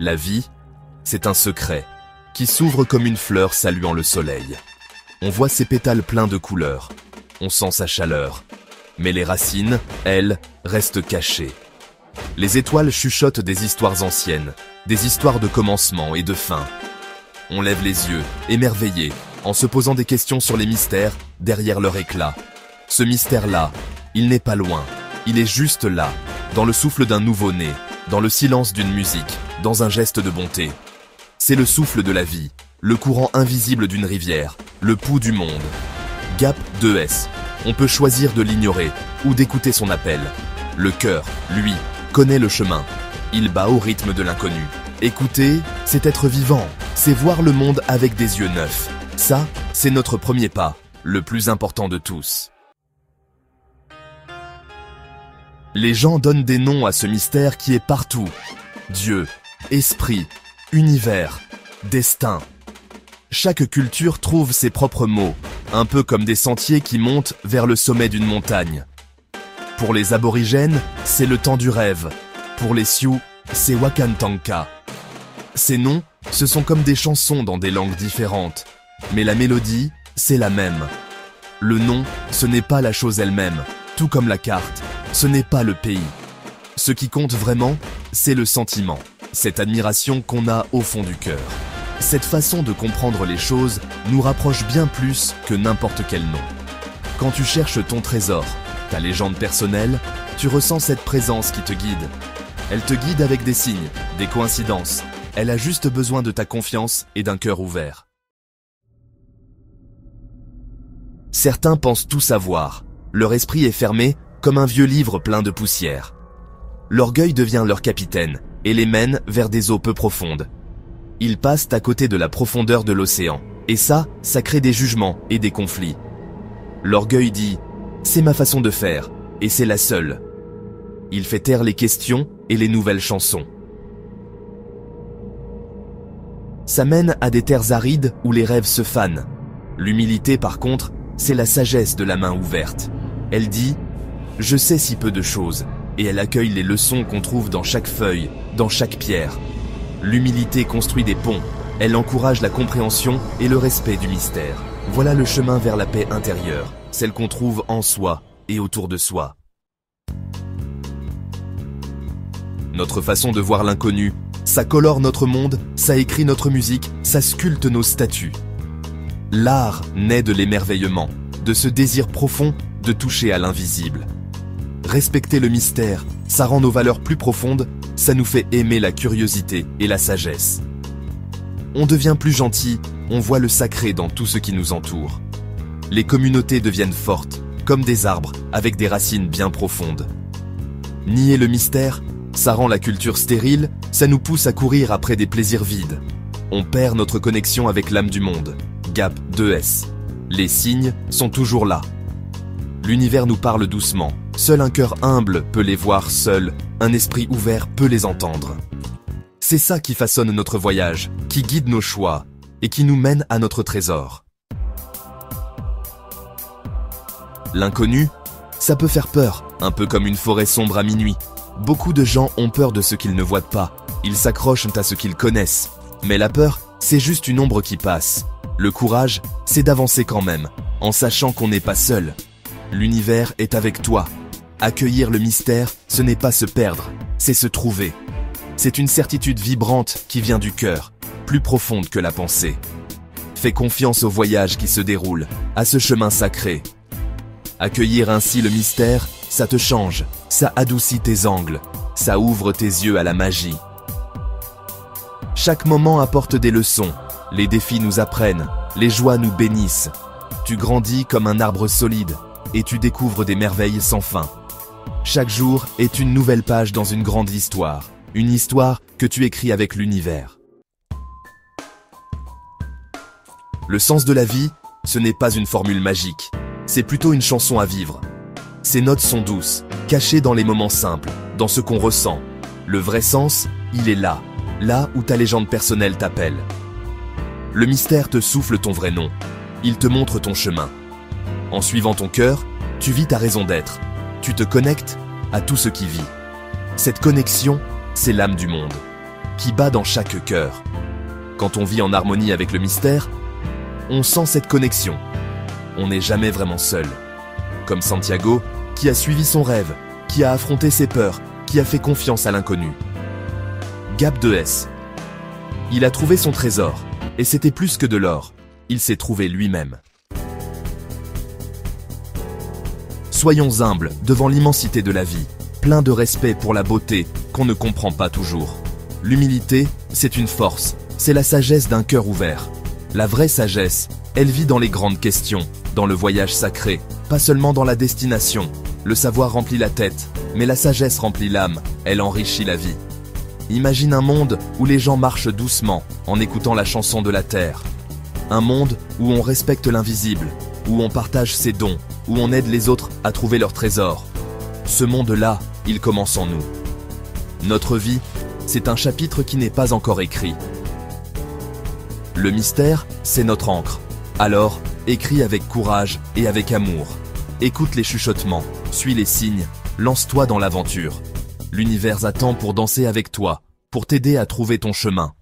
La vie, c'est un secret qui s'ouvre comme une fleur saluant le soleil. On voit ses pétales pleins de couleurs, on sent sa chaleur, mais les racines, elles, restent cachées. Les étoiles chuchotent des histoires anciennes, des histoires de commencement et de fin. On lève les yeux, émerveillés, en se posant des questions sur les mystères derrière leur éclat. Ce mystère-là, il n'est pas loin, il est juste là, dans le souffle d'un nouveau-né, dans le silence d'une musique, dans un geste de bonté. C'est le souffle de la vie, le courant invisible d'une rivière, le pouls du monde. Gap 2S, on peut choisir de l'ignorer ou d'écouter son appel. Le cœur, lui, connaît le chemin. Il bat au rythme de l'inconnu. Écouter, c'est être vivant, c'est voir le monde avec des yeux neufs. Ça, c'est notre premier pas, le plus important de tous. Les gens donnent des noms à ce mystère qui est partout. Dieu, esprit, univers, destin. Chaque culture trouve ses propres mots, un peu comme des sentiers qui montent vers le sommet d'une montagne. Pour les aborigènes, c'est le temps du rêve. Pour les Sioux, c'est Wakantanka. Ces noms, ce sont comme des chansons dans des langues différentes, mais la mélodie, c'est la même. Le nom, ce n'est pas la chose elle-même, tout comme la carte, ce n'est pas le pays. Ce qui compte vraiment, c'est le sentiment, cette admiration qu'on a au fond du cœur. Cette façon de comprendre les choses nous rapproche bien plus que n'importe quel nom. Quand tu cherches ton trésor, ta légende personnelle, tu ressens cette présence qui te guide. Elle te guide avec des signes, des coïncidences. Elle a juste besoin de ta confiance et d'un cœur ouvert. Certains pensent tout savoir. Leur esprit est fermé comme un vieux livre plein de poussière. L'orgueil devient leur capitaine et les mène vers des eaux peu profondes. Ils passent à côté de la profondeur de l'océan. Et ça crée des jugements et des conflits. L'orgueil dit « c'est ma façon de faire, et c'est la seule ». Il fait taire les questions et les nouvelles chansons. Ça mène à des terres arides où les rêves se fanent. L'humilité, par contre, c'est la sagesse de la main ouverte. Elle dit « je sais si peu de choses », et elle accueille les leçons qu'on trouve dans chaque feuille, dans chaque pierre. L'humilité construit des ponts, elle encourage la compréhension et le respect du mystère. Voilà le chemin vers la paix intérieure, celle qu'on trouve en soi et autour de soi. Notre façon de voir l'inconnu, ça colore notre monde, ça écrit notre musique, ça sculpte nos statuts. L'art naît de l'émerveillement, de ce désir profond de toucher à l'invisible. Respecter le mystère, ça rend nos valeurs plus profondes, ça nous fait aimer la curiosité et la sagesse. On devient plus gentil, on voit le sacré dans tout ce qui nous entoure. Les communautés deviennent fortes, comme des arbres avec des racines bien profondes. Nier le mystère, ça rend la culture stérile, ça nous pousse à courir après des plaisirs vides. On perd notre connexion avec l'âme du monde. Gap 2S. Les signes sont toujours là. L'univers nous parle doucement. Seul un cœur humble peut les voir, seul un esprit ouvert peut les entendre. C'est ça qui façonne notre voyage, qui guide nos choix et qui nous mène à notre trésor. L'inconnu, ça peut faire peur, un peu comme une forêt sombre à minuit. Beaucoup de gens ont peur de ce qu'ils ne voient pas. Ils s'accrochent à ce qu'ils connaissent. Mais la peur, c'est juste une ombre qui passe. Le courage, c'est d'avancer quand même, en sachant qu'on n'est pas seul. L'univers est avec toi. Accueillir le mystère, ce n'est pas se perdre, c'est se trouver. C'est une certitude vibrante qui vient du cœur, plus profonde que la pensée. Fais confiance au voyage qui se déroule, à ce chemin sacré. Accueillir ainsi le mystère, ça te change, ça adoucit tes angles, ça ouvre tes yeux à la magie. Chaque moment apporte des leçons, les défis nous apprennent, les joies nous bénissent. Tu grandis comme un arbre solide et tu découvres des merveilles sans fin. Chaque jour est une nouvelle page dans une grande histoire, une histoire que tu écris avec l'univers. Le sens de la vie, ce n'est pas une formule magique, c'est plutôt une chanson à vivre. Ces notes sont douces, cachées dans les moments simples, dans ce qu'on ressent. Le vrai sens, il est là, là où ta légende personnelle t'appelle. Le mystère te souffle ton vrai nom, il te montre ton chemin. En suivant ton cœur, tu vis ta raison d'être. Tu te connectes à tout ce qui vit. Cette connexion, c'est l'âme du monde. qui bat dans chaque cœur. Quand on vit en harmonie avec le mystère, on sent cette connexion. On n'est jamais vraiment seul. Comme Santiago, qui a suivi son rêve, qui a affronté ses peurs, qui a fait confiance à l'inconnu. Gap de S. Il a trouvé son trésor, et c'était plus que de l'or. Il s'est trouvé lui-même. Soyons humbles devant l'immensité de la vie, plein de respect pour la beauté qu'on ne comprend pas toujours. L'humilité, c'est une force, c'est la sagesse d'un cœur ouvert. La vraie sagesse, elle vit dans les grandes questions, dans le voyage sacré, pas seulement dans la destination. Le savoir remplit la tête, mais la sagesse remplit l'âme, elle enrichit la vie. Imagine un monde où les gens marchent doucement, en écoutant la chanson de la terre. Un monde où on respecte l'invisible, où on partage ses dons, où on aide les autres à trouver leur trésor. Ce monde-là, il commence en nous. Notre vie, c'est un chapitre qui n'est pas encore écrit. Le mystère, c'est notre encre. Alors, écris avec courage et avec amour. Écoute les chuchotements, suis les signes, lance-toi dans l'aventure. L'univers attend pour danser avec toi, pour t'aider à trouver ton chemin.